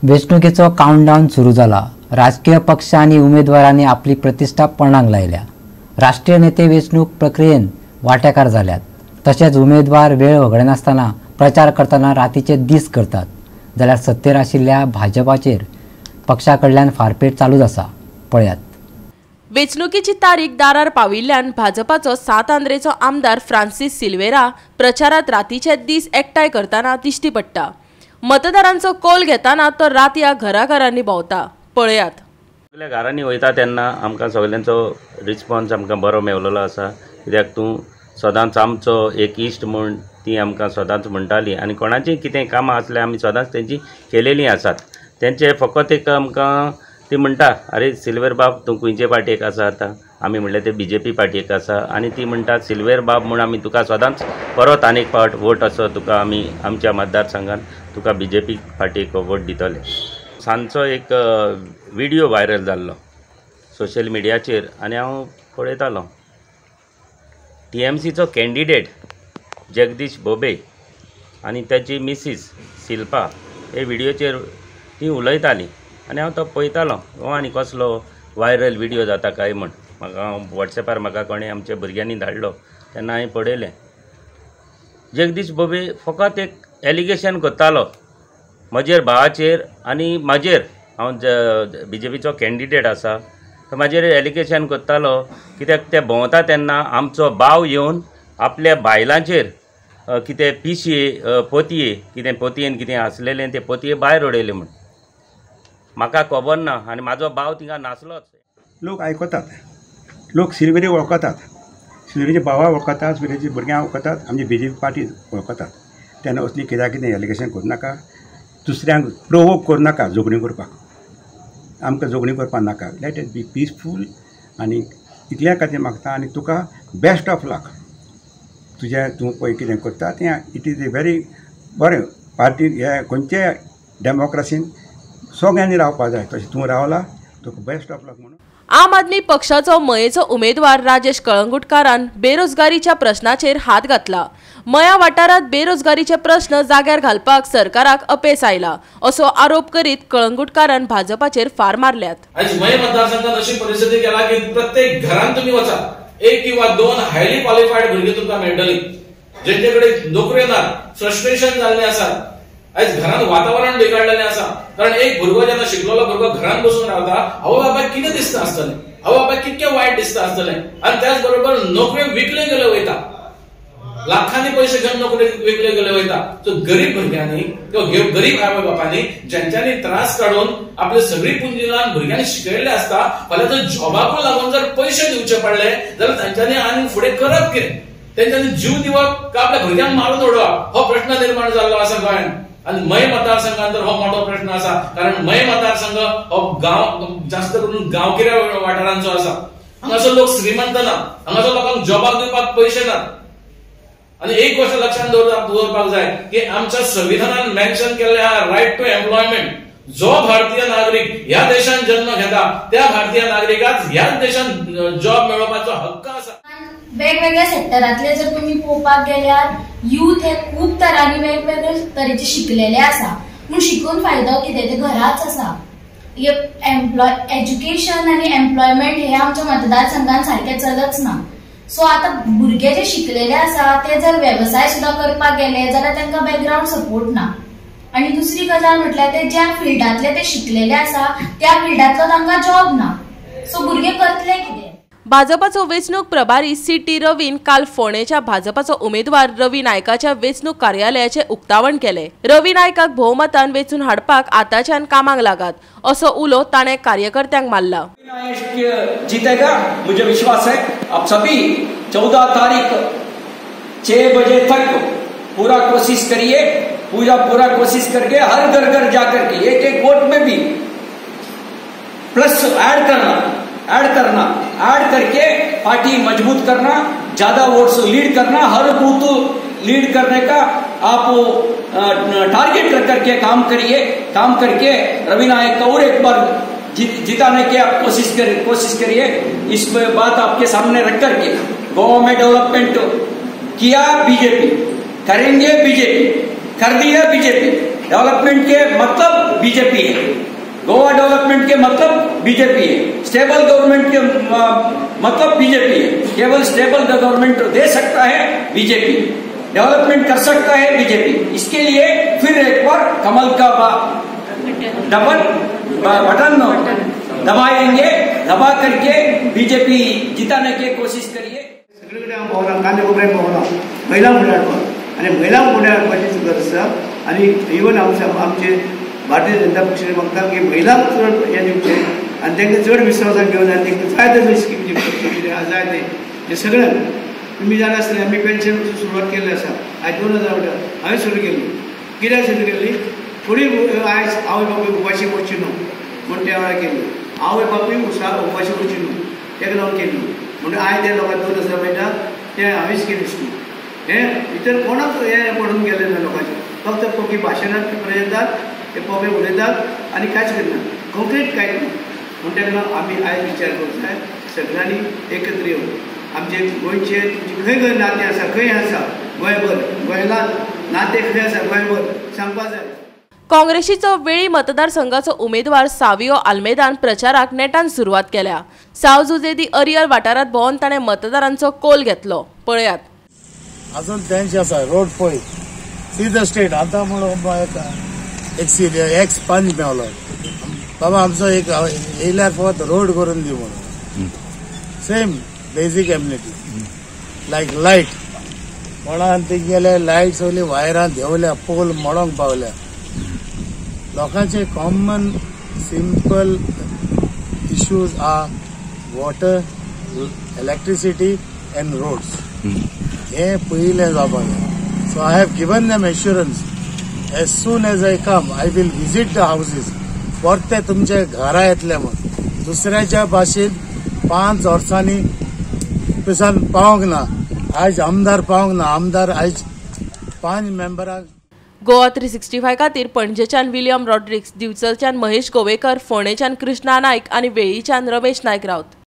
वेंचणुकेचो countdown सुरू जाला। राजकीय पक्ष आणि उमेदवारांनी आपली प्रतिष्ठा पणाक लायल्या। राष्ट्रीय नेते वेंचणूक प्रक्रियेन वांटेकार जाल्यात। तशेंच उमेदवार वेळ वगडनासतना प्रचार करतना रातीचे दीस करतात। जाल्यार सत्तेर आशिल्ल्या भाजपाचेर पक्षा कडल्यान फारपेट चालूच आसा। पळयात। वेंचणुकेची तारीख दारार पाविल्ल्यान भाजपाचो 7 आंद्रेचो आमदार फ्रांसीस सिल्वेरा प्रचारात रातीचे दीस एकठांय करताना दिश्टी पडटा। मतदारांचो कौल घेताना तो रातया घराघरांनी भोंवता। पळयात। सगळ्या घरांनी वयता तेन्ना आमकां सगळ्यांचो रिस्पॉन्स आमकां बरो मेळिल्लो आसा। कित्याक तूं सदांच आमचो एक इश्ट म्हूण ती आमकां सदांच म्हणटाली आनी कोणाचीय कितें कामां आसल्यार आमी सदांच तेंची केलेलीं आसात। तेंचे फकत एक आमकां ती म्हणटा, अरे सिल्वर बाब तूं खंयचे पार्टयेक आसा आतां? आमी म्हणलें ते BJP पार्टयेक आसा आनी ती म्हणटा सिल्वर बाब म्हूण आमी तुका सदांच परत आनीक फावट वोट असो तुका आमी आमच्या मतदारसंघात तुका BJP पार्टयेक वोट दितले। सांजचो एक व्हिडिओ व्हायरल जाल्लो सोशल मिडियाचेर आनी हांव पळयतालो। TMCचो कॅन्डिडेट जगदीश बोबे आनी ताची मिसीस शिल्पा हे व्हिडिओचेर ती उलयताली आनी हांव तो पळयतालो हो आनी कसलो व्हायरल व्हिडिओ जाता काय म्हण। म्हाका वॉट्सॅपार म्हाका कोणें आमच्या भुरग्यांनी धाडलो तेन्ना हांवें पळयलें। जगदीश बोबे फकत एक एलिगेशन करतालो म्हजेर भावाचेर आनी म्हाजेर। हांव BJPचो कॅन्डिडेट आसा तर म्हाजेर एलिगेशन करतालो कित्याक ते भोंवता तेन्ना आमचो भाव येवन आपल्या बायलांचेर कितें पिशये पोतये कितें पोतयेन कितें आसलेलें ते पोतये भायर उडयले म्हण। म्हाका खबर ना आनी म्हाजो भाव थिंगा नासलोच। लोक आयकतात, लोक सिल्वेरी वळखतात, सिल्वेरीचे भावा वळखतात, सिल्वेरीचे भुरग्यां वळखतात, आमची BJP पार्टी वळखतात। तेन्ना असली कित्याक एलिगेशन करूं नाका, दुसऱ्यांक प्रोवोक करूं नाका झगडीं करपाक। आमकां झगडीं करपाक नाका। लेट इट बी पिसफूल आनी इतल्या खातीर मागता आनी तुका बेस्ट ऑफ लक। तूं पळय कितें करता तें इट इज ए व्हेरी बरें पार्टी। हे खंयचे डेमोक्रेसीन सगळ्यांनी रावपाक जाय तशें तूं रावला तुका बेस्ट ऑफ लक म्हणून। आम आदमी पक्षाचो मयेचो उमेदवार राजेश कळंगुटकारान बेरोजगारीच्या प्रश्नाचेर हात घातला। मया वाठारांत बेरोजगारीचे प्रश्न जाग्यार घालपाक सरकाराक अपेस आयला असो आरोप करीत कळंगुटकारान भाजपाचेर फार मारल्यात। आज मय मतदारसंघात अशी परिस्थिती केला की प्रत्येक घरात तुम्ही वचा 1 किंवा 2 हायली क्वालिफाईड भुरगे तुमकां मेळटली जेंचे कडेन नोकऱ्यो नात, फ्रस्ट्रेशन जाल्लें आसा। आज घरात वातावरण बिघडलेलें आसा कारण एक भुरगो जेन्ना शिकलेलो भुरगो घरात बसून रावता आवय बापायक कितें दिसता आसतलें, आवय बापायक कितकें वायट दिसता आसतलें। आनी त्याच बरोबर नोकऱ्यो विकल्यो गेल्यो वयता, लाखांनी पयशे घेवन नोकरी विकल्यो गेल्यो वयता। सो गरीब भुरग्यांनी किंवा गरीब आवय बापांनी ज्यांच्यांनी त्रास काडून आपली सगळी पुंजी लावन भुरग्यांनी शिकयल्ले आसता फाल्यां जर जॉबाक लागून जर पयशे दिवचे पडले जाल्यार तांच्यांनी आनी फुडें करप कितें? तेंच्यांनी जीव दिवप काय आपल्या भुरग्यांक मारून उडोवप हो प्रश्न निर्माण जाल्लो आसा गोंयांत। आणि मय मतदारसंघात तर हो मोठो प्रश्न आसा कारण मय मतदारसंघ हो गांव जास्त करून गांवगिऱ्या वाठारांचो आसा। हांगासर लोक श्रीमंत ना, हांगासर लोकांक जॉबाक दिवपाक पयशे नात। आणि एक गोष्ट लक्षात दवरपाक जाय की आमच्या संविधानान मेन्शन केल्ले हा रायट टू एम्प्लॉयमेंट। जो भारतीय नागरिक ह्या देशात जन्म घेता त्या भारतीय नागरिकाक ह्याच देशात जॉब मेळोवपाचो हक्क आसा। वेगवेगळ्या सेक्टरांतले जर तुम्ही पळोवपाक गेल्यार यूथ हे खूब तरांनी वेगवेगळे तरेचे शिकलेले आसा पूण शिकून फायदो कितें ते घराच आसा। एज्युकेशन आनी एम्प्लॉयमेंट हे आमच्या मतदारसंघात सारखे चलच ना। सो आता भुरगे जे शिकलेले आसा ते जर व्यवसाय सुद्धा करपाक गेले जाल्यार तांकां बॅकग्राऊंड सपोर्ट ना। आणि दुसरी गजाल म्हटल्यार ते ज्या फिल्डांतले ते शिकलेले आसा त्या फिल्डांतलो तांकां जॉब ना। सो भुरगे करतले कितें? भाजपाचो वेंचणूक प्रभारी CT रवीन काल फोंडेच्या भाजपाचो उमेदवार रवी नायकाच्या वेंचणूक कार्यालयाचे उक्तावण केले। रवी नायकाक भोवमतान वेंचून हाडपाक आतांच्यान कामाक लागात असो उलो ताणें कार्यकर्त्यांक मारला। जीतेगा मुझे विश्वास है। आप सभी 14 तारीख 6 बजे तक पूरा कोशिश करिए, पूरा कोशिश करके हर घर जाकर के एक वोट में भी प्लस ऐड करके पार्टी मजबूत करना, ज्यादा वोट्स लीड करना, हर बूथ लीड करने का आप टारगेट रख करके काम करके रवि नायक को और एक बार जिताने की आप कोशिश करिए। इस बात आपके सामने रख करके गांव में डेवलपमेंट किया BJP, करेंगे BJP, कर दिया BJP। डेवलपमेंट के मतलब बीजेपी है, गोवा डेवलपमेंट के मतलब बीजेपी है, स्टेबल गवर्नमेंट के मतलब बीजेपी है। केवल स्टेबल गवर्नमेंट दे सकता है बीजेपी, डेवलपमेंट कर सकता है बीजेपी। इसके लिए फिर एक बार कमल का डबल बटन दबाएंगे, दबा करके बीजेपी जिताने की कोशिश करिए। सगळीकडे भोवना, कांदे कोपऱ्या भोवना, महिला फुडें हाडपाक आनी महिला फुडें हाडपाची गरज आसा। आनी इवन आमचे भारतीय जनता पक्षाने मागता की महिलांक चड हें दिवचें आनी तांकां चड विश्वासान घेवन आनी तांकां जाय तसल्यो स्कीम दिवच्यो, जाय ते सगळ्यांक। तुम्ही जाणा आसतलें आमी पेन्शन सुरवात केल्ली आसा, आयज 2018 हांवें सुरू केल्ली। कित्याक सुरू केल्ली? थोडी आयज आवय बापूय उपाशी वचची न्हू म्हूण त्या वेळार केल्ली, आवय बापूय उपाशी वचची न्हू तेका लागून केल्ली। म्हणून आयज त्या लोकांक 2000 मेळटा तें हांवेंच केली स्कीम। हें भितर कोणाक हें पडून गेलें ना लोकांचें, फक्त पक्की भाशणांत प्रयत्नात ते पबे उलयतात आनी कांयच करनात, कंक्रीट कांयच ना। म्हणून तेका लागून आमी आयज विचार करूंक जाय, सगळ्यांनी एकत्र येवन आमचे गोंयचे खंय खंय नाते आसा, खंय आसा गोंयभर, गोंयांत नाते खंय आसा गोंयभर सांगपाक जाय। काँग्रेसीचो वेळी मतदारसंघाचो उमेदवार सावियो आल्मेदान प्रचाराक नेटान सुरवात केल्या। सावजुजेदी अरियल वाठारात भोंवन ताणें मतदारांचो कौल घेतलो। पळयात। अजून त्यांचे आसा रोड पळय, सी द स्टेट आतां म्हणून एक स्पंज मेवलो, बाबा आमचो एक येयल्यार फकत रोड करून दी म्हणून। सेम बेसिक एम्युनिटी लायक लायट, कोणान ते गेले लायट सगळी वायरां देंवल्या, पोल मोडोंक पावल्या। लोकांचे common simple issues are water, electricity and roads. हे पयलें जावपाक जाय। So I have given them assurance as soon as I come I will visit the houses. परते तुमचे घरा येतले म्हूण दुसऱ्याच्या भाशेन 5 वर्सांनी पिसान पावंक ना। आयज आमदार पावंक ना, आमदार आयज 5 मेंबरांक। गोवा 365 खातीर पणजेच्यान विलियम रॉड्रिक्स, दिवचलच्यान महेश गोवेकर, फोंडेच्यान कृष्णा नायक आनी वेळीच्यान रमेश नायक रावत।